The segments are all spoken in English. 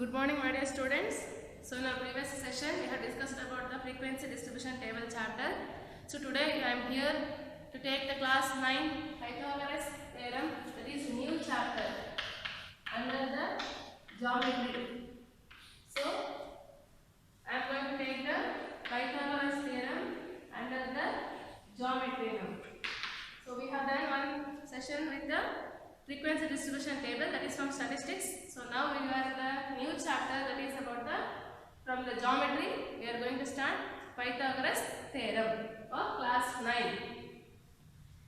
Good morning, my dear students. So in our previous session, we have discussed about the frequency distribution table chapter. So today I am here to take the class 9 Pythagoras theorem, that is new chapter under the geometry. So I am going to take the Pythagoras theorem under the geometry now. So we have done one session with the frequency distribution table, that is from statistics. So now we are in the new chapter, that is about from the geometry. We are going to start Pythagoras theorem of class 9.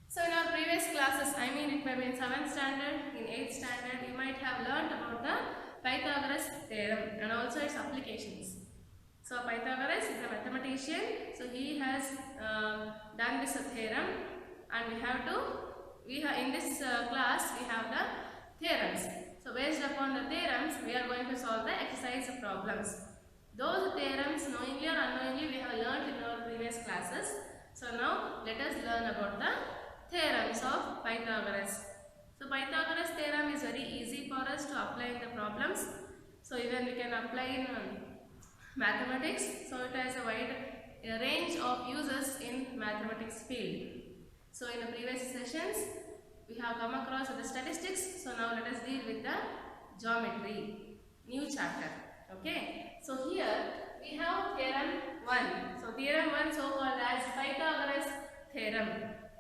So in our previous classes, I mean it may be in 7th standard, in 8th standard, you might have learnt about the Pythagoras theorem and also its applications. So Pythagoras is a mathematician, so he has done this theorem, and in this class we have the theorems. So based upon the theorems, we are going to solve the exercise problems. Those theorems, knowingly or unknowingly, we have learned in our previous classes. So now let us learn about the theorems of Pythagoras. So Pythagoras theorem is very easy for us to apply in the problems. So even we can apply in mathematics. So it has a wide range of uses in mathematics field. So in the previous sessions, we have come across the statistics. So now let us deal with the geometry, new chapter. Okay. So here we have theorem 1. So theorem 1, so called as Pythagoras theorem.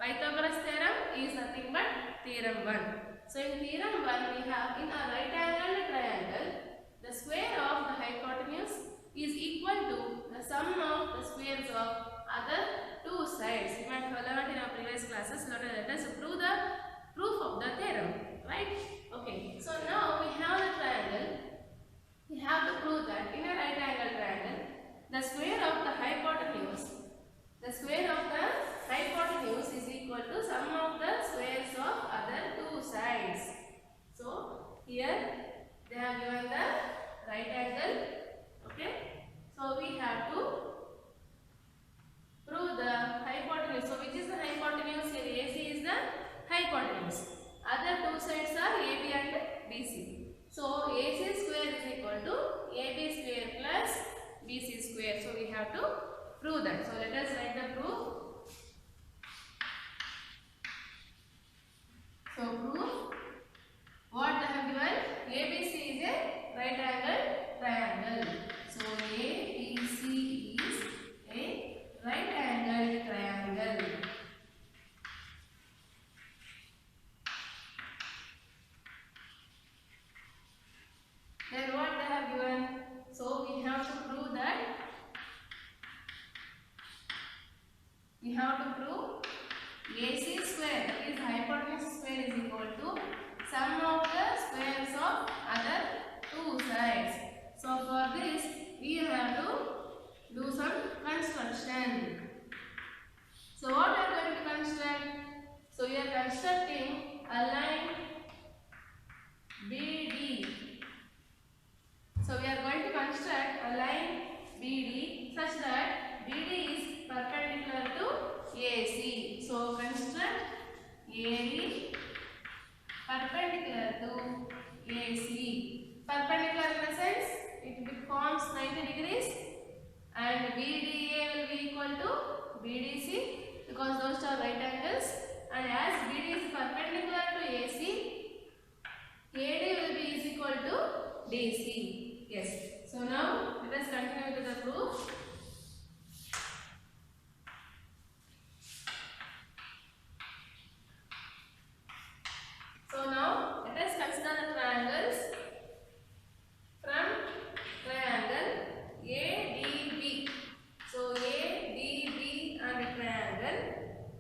Pythagoras theorem is nothing but theorem 1. So in theorem 1, we have in a right angled triangle, the square of the hypotenuse is equal to the sum of the squares of other two sides. You might have learned in our previous classes. Let us prove the proof of the theorem, right? Okay. So now we have the triangle. We have to prove that in a right angle triangle, the square of the hypotenuse is equal to sum of the squares of other two sides. So here they have given the right angle. Okay. So we have to prove the hypotenuse. So which is the hypotenuse? Here AC is the hypotenuse. Other two sides are AB and BC. So AC square is equal to AB square plus BC square. So we have to prove that. So let us write the proof. So proof what they have given. ABC is a right angle triangle. So ABC is a right angle triangle. Then what they have given? So we have to prove that. We have to prove AC square, that is hypotenuse square, is equal to sum of the squares of other two sides. So for this, we have to do some construction. So what are we going to construct? So we are constructing a line BD. So we are going to construct a line BD such that BD is perpendicular to AC. So construct AD perpendicular to AC. Perpendicular in the sense it forms 90 degrees, and BDA will be equal to BDC because those are right angles, and as BD is perpendicular to AC, AD will be is equal to DC. Yes. So now let us continue to the proof. So now let us consider the triangles. From triangle ADB. So ADB and triangle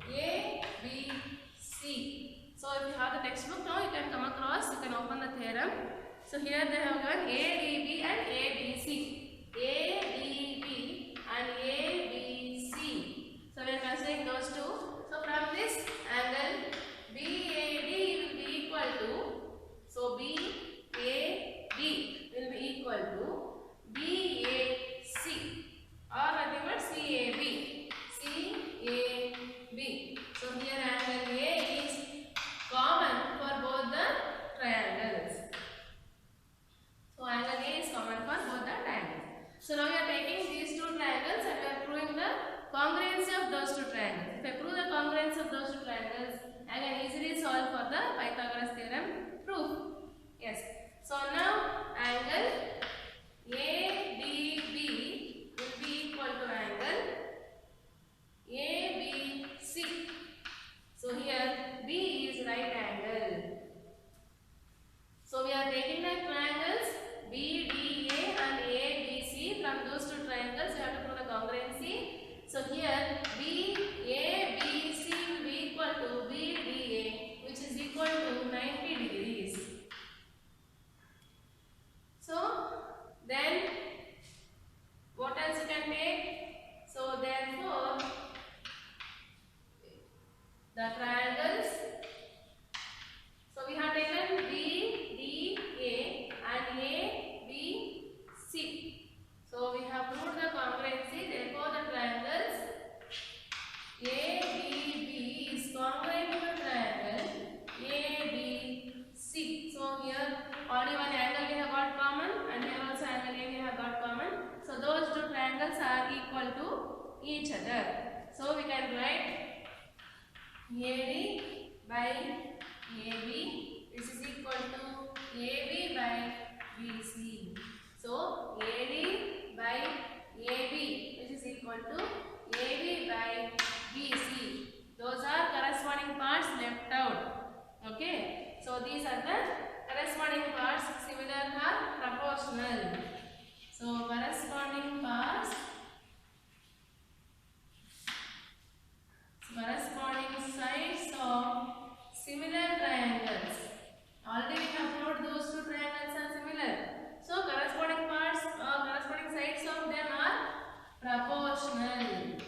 ABC. So if you have the textbook now, you can come across, you can open the theorem. So here they have got ADB and ABC. ADB and ABC. So we are considering those two. So from this angle, BAD will be equal to, so BAD will be equal to BAC or nothing but CAB. CAB. So here angle A is common for both the triangles. So angle A is common right angle. So we are taking the triangles BDA and ABC. From those two triangles, we have to prove the congruency. So here BABC will be equal to BDA, which is equal to 90 degrees. So then what else you can take? So therefore the triangles. So we have taken BDA and ABC. So we have proved the congruency. Therefore the triangles ABB is congruent to the triangle ABC. So here only one angle we have got common, and here also angle A we have got common. So those two triangles are equal to each other. So we can write AD by AB, which is equal to AB by BC. So AD by AB, which is equal to AB by BC. Those are corresponding parts left out. Okay. So these are the corresponding parts, similar or proportional. So corresponding parts, corresponding sides of similar triangles. Already we have proved those two triangles are similar. So corresponding parts or corresponding sides of them are proportional.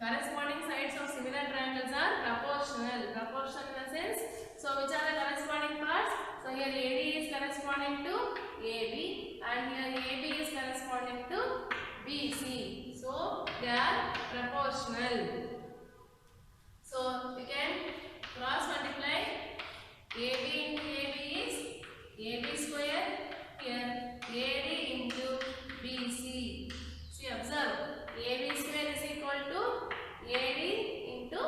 Corresponding sides of similar triangles are proportional. Proportional in the sense, so which are the corresponding parts? So here AD is corresponding to AB and here AB is corresponding to BC. So they are proportional. So we can cross multiply. AB into AB is AB square. Here AD into BC. So observe, AB square is equal to AD into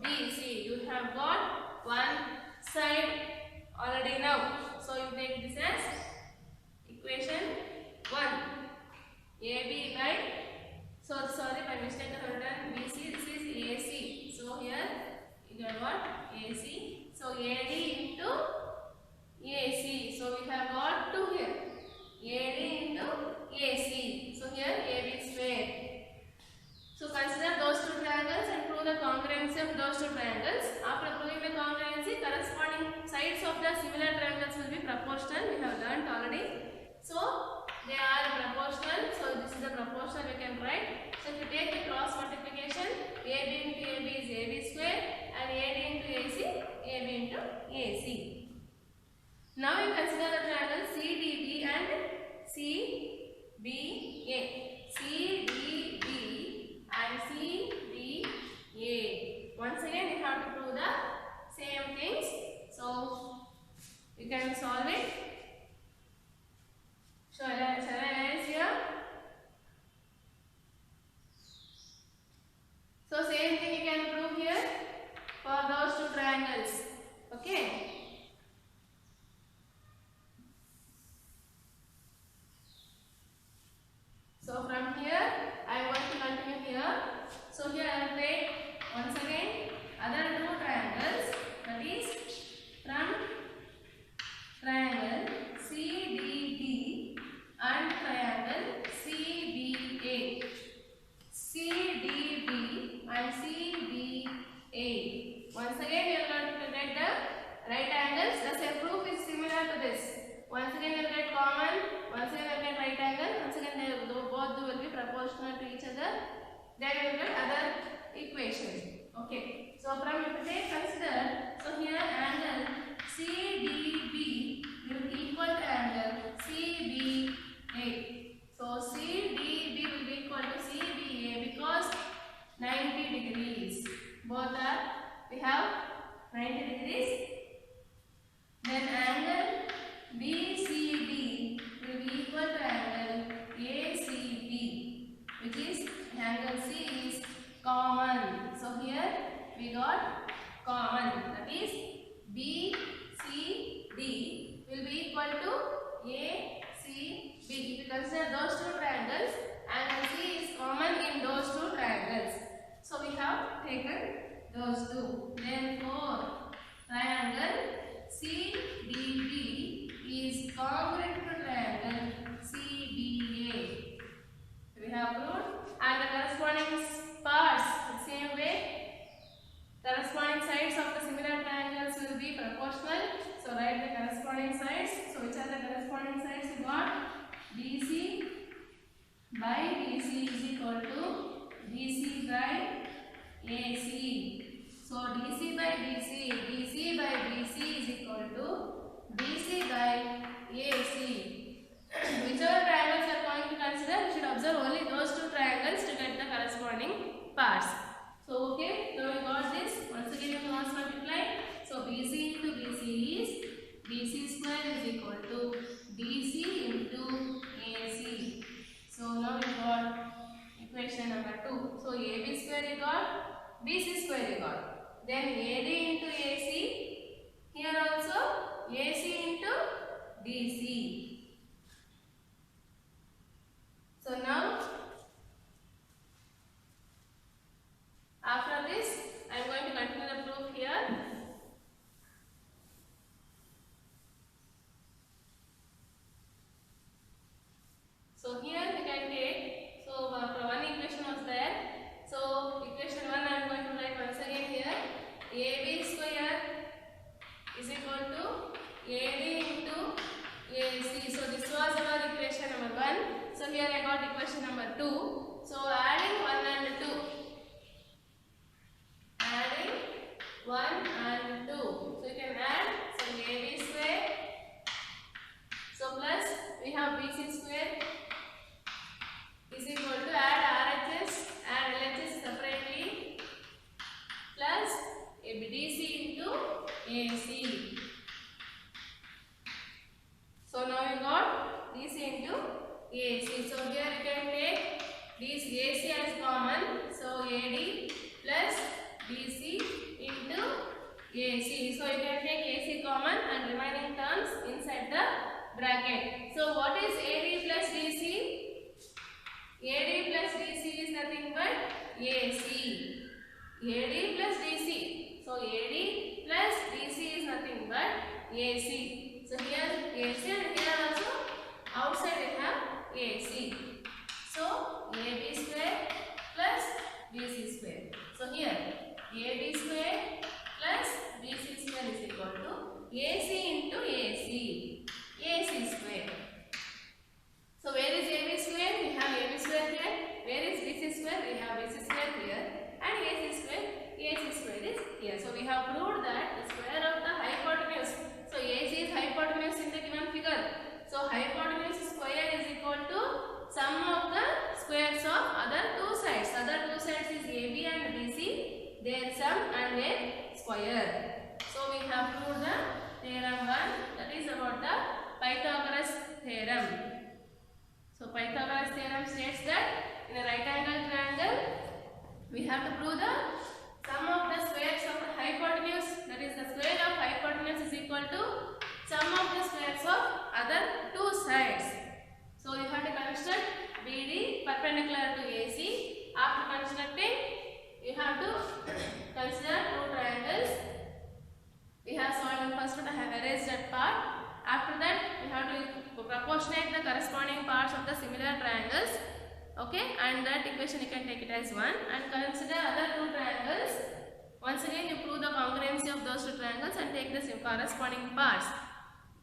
BC. You have got one side already now. So you take this as equation 1. AB by, so sorry, by mistake I have done BC, this is AC. So here you have got AC. So AD into AC. So we have got 2 here. AD into AC. So here AB square. So consider those two triangles and prove the congruency of those two triangles. After proving the congruency, corresponding sides of the similar triangles will be proportional. We have learnt already. So they are proportional. So this is the proportional we can write. So if you take the cross multiplication, AB into AB is AB square and AD into AC, AB into AC. Now you consider the triangle CDB and CBA. CDB and CBA. Once again, we have to prove the same things. So you can solve it. Shall I erase here? So same thing you can prove here for those two triangles. Okay. So from here, I am going to continue here. So here I will take once again other two triangles, that is from triangle CDD and triangle CBA. CDB and CBA. Once again we are going to get the right angles. The same proof is similar to this. Once again we will get common, once again we will get right angle, once again they both will be proportional to each other. Then we will get other equation. Okay. So from today consider, so here angle CDB will equal to angle CBA. So CDB will be equal to CBA because 90 degrees. Both are, we have 90 degrees. Then angle BCD will be equal to angle ACB, which is angle C is common. So here we got common, that is BCD will be equal to ACB. If you consider those two So here I got equation number 2. So adding 1 and 2. Adding 1 and 2. So you can add some AB square. So plus we have BC square is equal to add RHS, add LHS separately plus DC into AC. So now you got DC into AC. So here you can take this AC as common. So AD plus DC into AC. So you can take AC common and remaining terms inside the bracket. So what is AD plus DC? AD plus DC is nothing but AC. AD plus DC. So AD plus DC is nothing but AC. So here AC and here also outside we have AC. So AB square plus BC square. So here AB square plus BC square is equal to AC into AC. AC square. So where is AB square? We have AB square here. Where is BC square? We have BC square here. And AC square is here. So we have proved that the square of the hypotenuse. So AC is hypotenuse in the given figure. So hypotenuse square is equal to sum of the squares of other two sides. Other two sides is AB and BC. Their sum and their square. So we have proved the theorem 1, that is about the Pythagoras theorem. So Pythagoras theorem states that in a right angle triangle we have to prove the sum of the squares of the hypotenuse, that is the square of hypotenuse is equal to sum of the squares of other two sides. So you have to construct BD perpendicular to AC. After constructing, you have to consider two triangles. We have solved first one, I have erased that part. After that, we have to proportionate the corresponding parts of the similar triangles. Okay, and that equation you can take it as 1 and consider other two triangles. Once again, you prove the congruency of those two triangles and take the corresponding parts.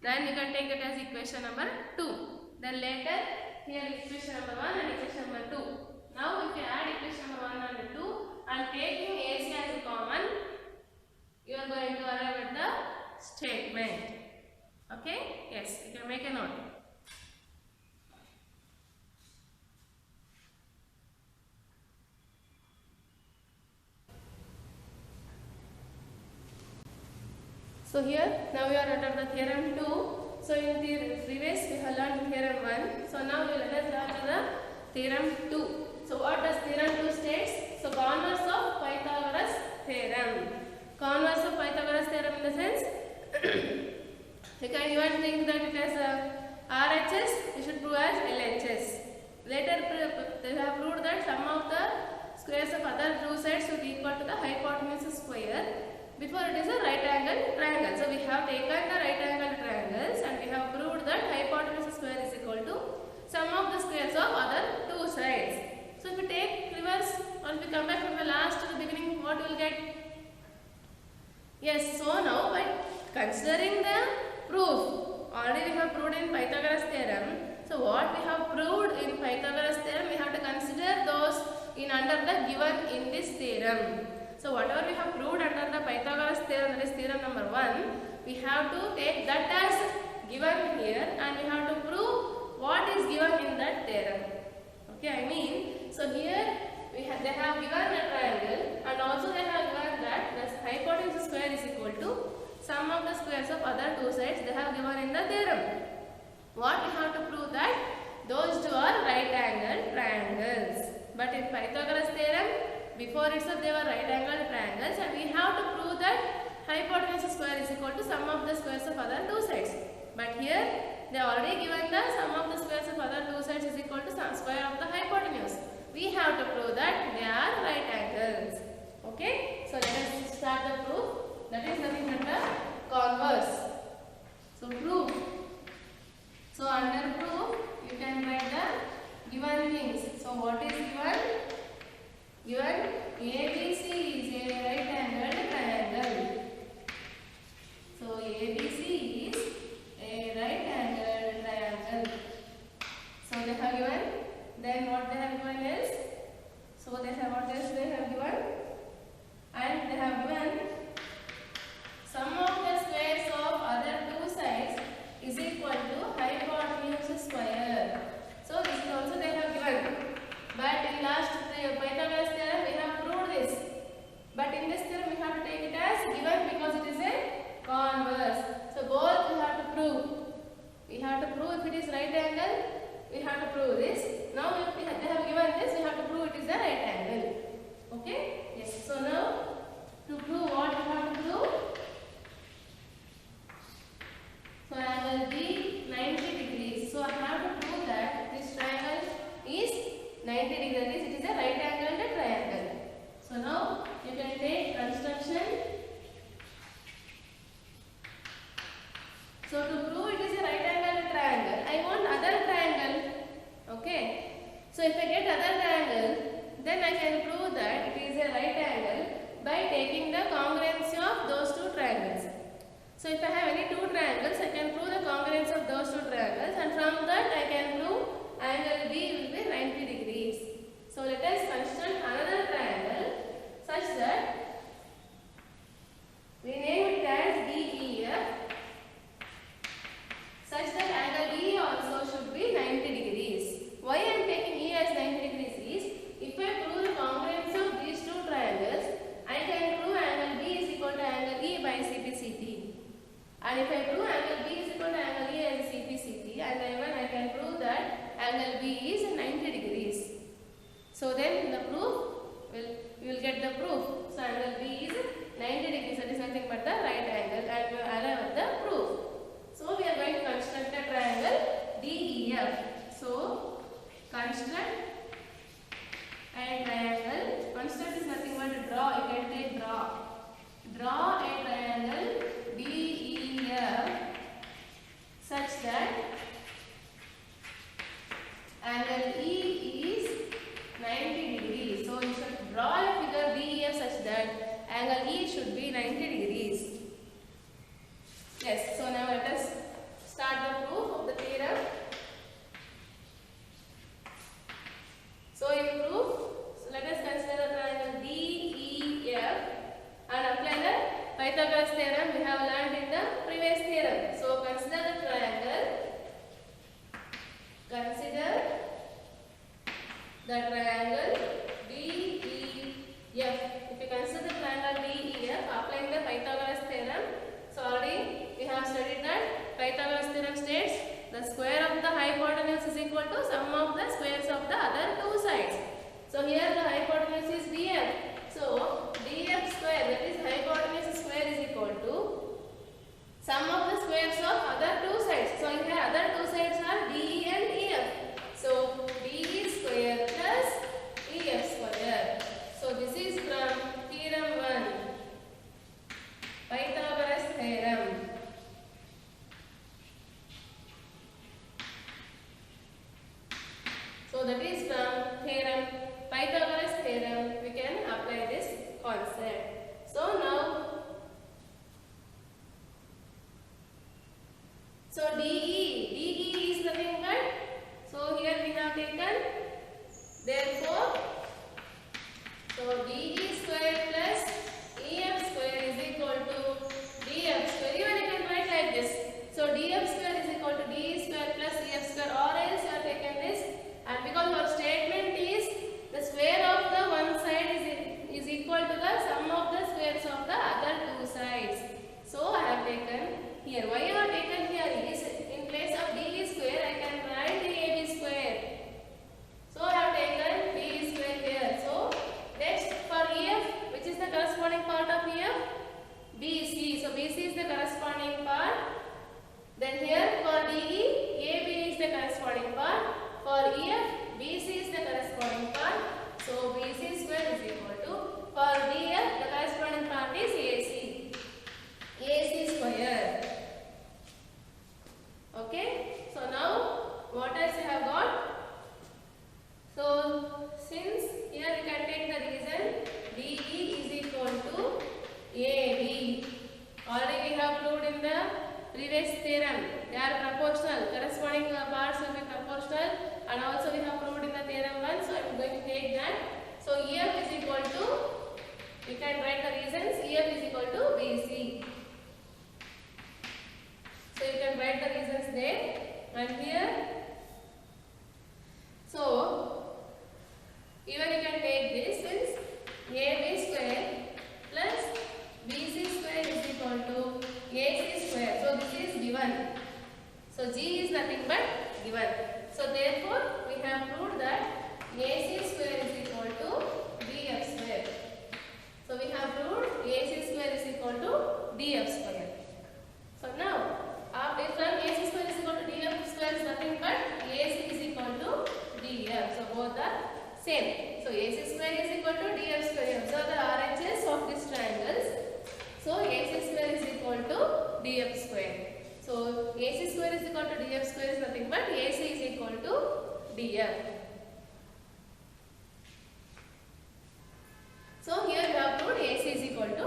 Then you can take it as equation number 2. Then later, here equation number 1 and equation number 2. Now, if you add equation number 1 and 2 and taking AC as a common, you are going to arrive at the statement. Okay? Yes, you can make a note. So here, now we are under the theorem 2. So in the previous we have learned theorem 1. So now we let us learn the theorem 2. So what does theorem 2 states? So converse of Pythagoras theorem. Converse of Pythagoras theorem in the sense, you can even think that it as RHS, you should prove as LHS. Later they have proved that sum of the squares of other two sides should be equal to the hypotenuse square. Before it is a right angle triangle. So we have taken the right angle triangles and we have proved that hypotenuse square is equal to sum of the squares of other two sides. So if we take reverse or if we come back from the last to the beginning, what we will get? Yes, so now by considering the proof, already we have proved in Pythagoras theorem. So what we have proved in Pythagoras theorem, we have to consider those in under the given in this theorem. So whatever we have proved under the Pythagoras theorem, that is theorem number 1, we have to take that as given here and we have to prove what is given in that theorem. Okay, I mean, so here they have given a triangle and also they have given that the hypotenuse square is equal to sum of the squares of other two sides they have given in the theorem. What we have to prove that those two are right angle triangles. But in Pythagoras theorem, before itself they were right angle triangles and we have to prove that hypotenuse square is equal to sum of the squares of other two sides. But here they are already given the sum of the squares of other two sides is equal to sum square of the hypotenuse. We have to prove that they are right angles. Okay, so let us start the proof. That is nothing but the converse. So proof. So under proof you can write the given things. So what is given? Given ABC is a right angled triangle. So ABC is a right angled triangle. So they they have given. Then what they have given is, so they have what else they have given, and they have given sum of the squares of other two sides is equal to hypotenuse square. So this is also they have given. But in last Pythagoras theorem we have proved this. But in this theorem we have to take it as given because it is a converse. So both we have to prove. We have to prove if it is right angle. We have to prove this. Now if they have given this, we have to prove it is a right angle. Okay? Yes. So now to prove what we have to prove. So angle B 90 degrees. So I have to prove that this triangle is 90 degrees. That is, it is a right angle and triangle. So now you can take construction. So to prove it is a right angle and triangle, I want other triangle. Okay. So if I get other triangle, then I can prove that it is a right angle by taking the congruency of those two triangles. So if I have any two triangles, I can prove the congruence of those two triangles, and from that I can prove angle B will be 90 degrees. So let us construct another triangle such that we name it as DEF, such that angle E also should be 90 degrees. Why I am taking E as 90 degrees is, if I prove the congruence of these two triangles, I can prove angle B is equal to angle E by CPCT. And if I prove angle B is equal to angle E as CPCT, and even I can prove that angle B is 90 degrees. So then the proof we will get the proof. So angle B is 90 degrees. That is nothing but the right angle, and we arrive at the proof. So we are going to construct a triangle DEF. So construct a triangle. Construct is nothing but to draw. You can take draw. Draw a triangle DEF such that angle E is 90 degrees. So you should draw a figure DEF such that angle E should be 90 degrees. Yes, so now let us start the proof of the theorem. So in proof, so let us consider the triangle DEF and apply the Pythagoras theorem we have learned in the previous theorem. So consider the triangle. Consider the triangle DEF. If you consider the triangle DEF, applying the Pythagoras theorem. So already we have studied that Pythagoras theorem states the square of the hypotenuse is equal to sum of the squares of the other two sides. So here the hypotenuse is DF. So DF square, that is hypotenuse square, is equal to sum of the squares of other two sides. So here other two sides are DE and EF. So DE square plus EF square. So this is from theorem 1, Pythagoras theorem. So that is from theorem, Pythagoras theorem, we can apply this concept. So now, so DE is nothing but, so here we have taken, therefore, so DE square plus EF square is equal to DF square. Even you can write like this. So DF square is equal to DE square plus EF square, or else you have taken this. And because our statement is the square of the one side is equal to the sum of the squares of the other two sides. So I have taken here. Why I have taken here is, in place of DE square I can write DAB square. So I have taken DE square here. So next for EF, which is the corresponding part of EF? BC. So BC is the corresponding part. Then here for DE, AB is the corresponding part. For EF, BC is the corresponding part. So BC square is equal to, for DF, the corresponding part is AC. AC square. Okay. So now what else you have got? So since here you can take the reason DE is equal to AB. Already we have proved in the previous theorem. They are proportional. Corresponding parts will be proportional, and We can write the reasons. EF is equal to BC. So you can write the reasons there and here. So even you can take this since AB square plus BC square is equal to AC square. So this is given. So G is nothing but given. So therefore we have proved that AC square is equal to DF square. So we have proved AC square is equal to DF square. So now from AC square is equal to DF square is nothing but AC is equal to DF. So both are same. So AC square is equal to DF square. Observe the RHS of these triangles. So AC square is equal to DF square. So AC square is equal to DF square is nothing but AC is equal to DF. So here we have proved AC is equal to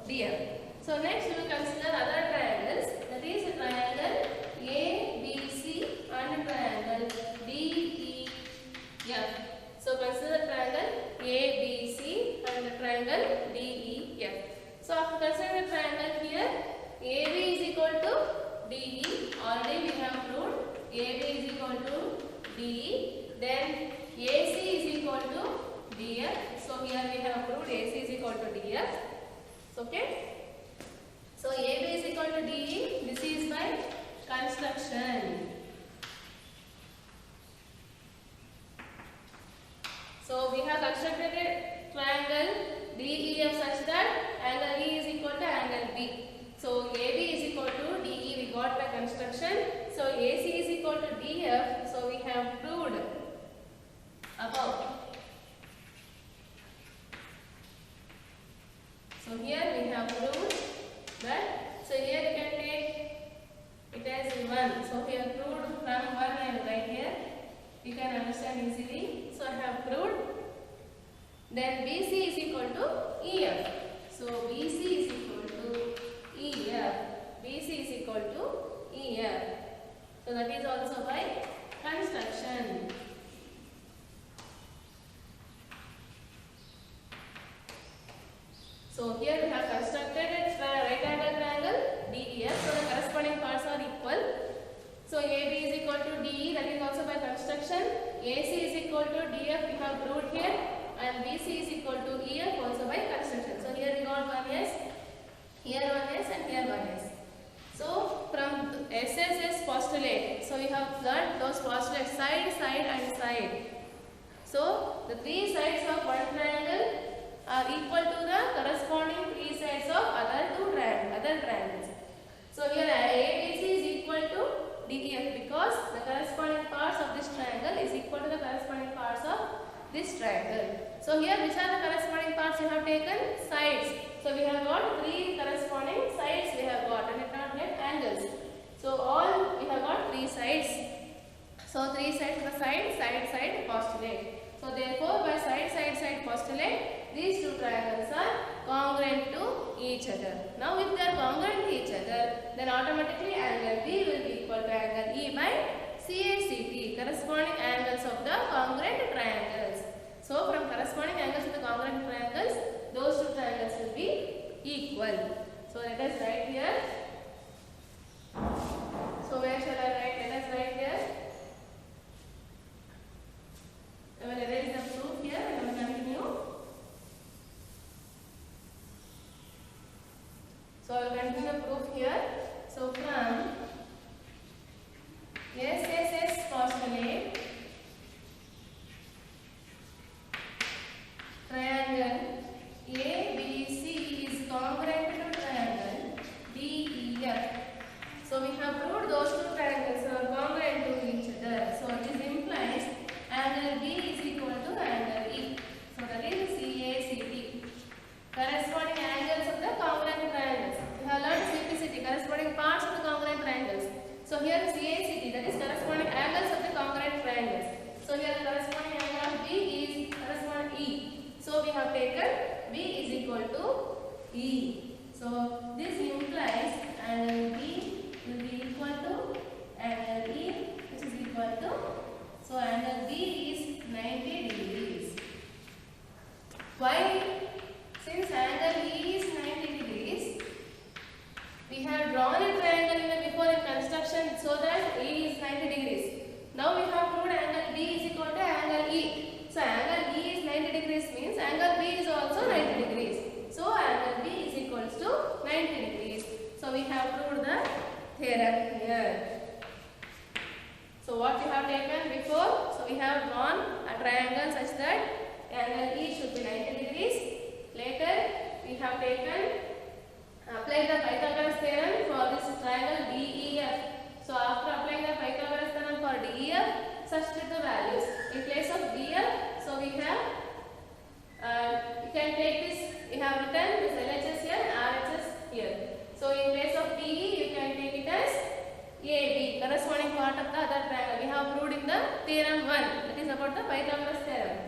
DF. So next we will consider other triangles. That is a triangle ABC and triangle DEF. So consider the triangle ABC and the triangle DEF. So after considering the triangle here, AB is equal to DE. Already we have proved AB is equal to DE. Then AC is equal to DF. So here we have proved AC is equal to DF. Okay. So AB is equal to DE. This is by construction. So we have constructed a triangle DEF such that angle E is equal to angle B. So AB is equal to DE we got by construction. So AC is equal to DF. So we have proved above. So here we have proved that. So here you can take it as 1. So we have proved from 1 I will write here. You can understand easily. So I have proved. Then BC is equal to EF. So BC is equal to EF. BC is equal to EF. So that is also by construction. So here we have constructed a right angle triangle DEF. So the corresponding parts are equal. So AB is equal to DE, that is also by construction. AC is equal to DF, we have proved here. And BC is equal to EF, also by construction. So here we got 1S, here 1S and here 1S. So from SSS postulate, so we have learned those postulates side, side and side. So the three sides of one triangle are equal to the corresponding three sides of other triangles. So here ABC is equal to DEF because the corresponding parts of this triangle is equal to the corresponding parts of this triangle. So here which are the corresponding parts we have taken? Sides. So we have got three corresponding sides we have got and we have not yet angles. So all we have got three sides. So three sides of the side postulate. So therefore by side postulate, these two triangles are congruent to each other. Now if they are congruent to each other, then automatically angle B will be equal to angle E by CACT, corresponding angles of the congruent triangles. So from corresponding angles of the congruent triangles, those two triangles will be equal. So let us write here. So where shall I write? Let us write here. I will erase the proof here and I will continue. So I will continue the proof here. So from SSS postulate, triangle ABC is congruent to triangle DEF. So we have proved those two triangles are congruent to each other. So this implies angle B is equal to angle E. So that is CACT. Corresponding angles of the congruent triangles. We have learned CPCT, corresponding parts of the congruent triangles. So here CACT, that is corresponding angles of the congruent triangles. So here the corresponding angle of B is corresponding E. So we have taken B is equal to E. So this implies angle B will be equal to angle E, which is equal to, so angle B is 90 degrees. Why? Since angle triangle such that angle E should be 90 degrees. Later we have applied the Pythagoras theorem for this triangle DEF. So after applying the Pythagoras theorem for DEF, substitute the values. In place of DF, so we have you can take this, we have written this LHS here and RHS here. So in place of DE, you can take it as AB, corresponding part of the other triangle. We have proved in the theorem 1, that is about the Pythagoras theorem.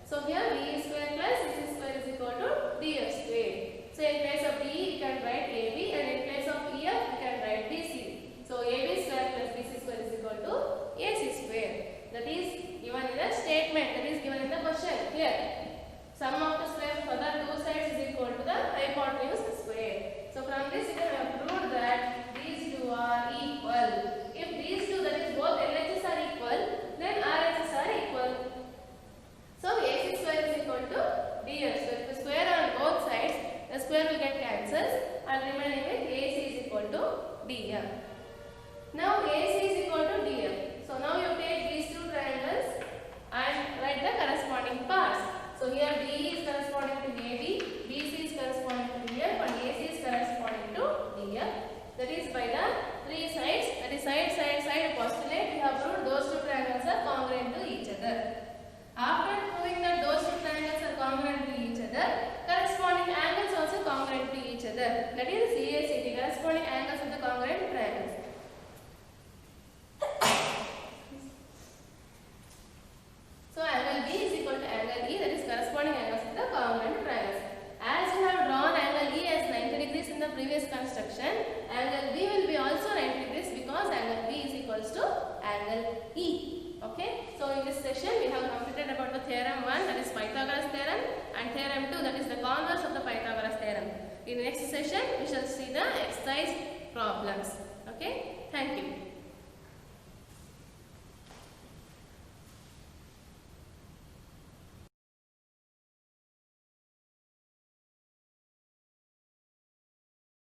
So here DE square plus AC square is equal to DF square. So in place of DE, you can write AB, and in place of EF, you can write BC. So AB square plus BC square is equal to AC square. That is given in the statement, that is given in the question here. Sum of the square for the two sides is equal to the hypotenuse square. So from this you can prove that these two are equal. If these two, that is both LHS are equal, then RHS are equal. So AC square is equal to DF. So if the square on both sides, the square will get cancelled and remaining with AC is equal to DF. Now AC is equal to DF. So now you take these two triangles and write the corresponding parts. So here DE is corresponding to AB, BC is corresponding to DF, and AC is corresponding to DF. That is by the three sides, that is side postulate, we have proved those two triangles are congruent to each other. After proving that those two triangles are congruent to each other, corresponding angles also congruent to each other. That is CACT, corresponding angles of the congruent triangles. So angle B is equal to angle E, that is corresponding angles of the congruent triangles. As you have drawn angle E as 90 degrees in the previous construction, angle B will be also 90 degrees because angle B is equals to angle E. Okay. So in this session we have completed about the theorem 1, that is Pythagoras theorem, and theorem 2, that is the converse of the Pythagoras theorem. In the next session we shall see the exercise problems. Okay. Thank you.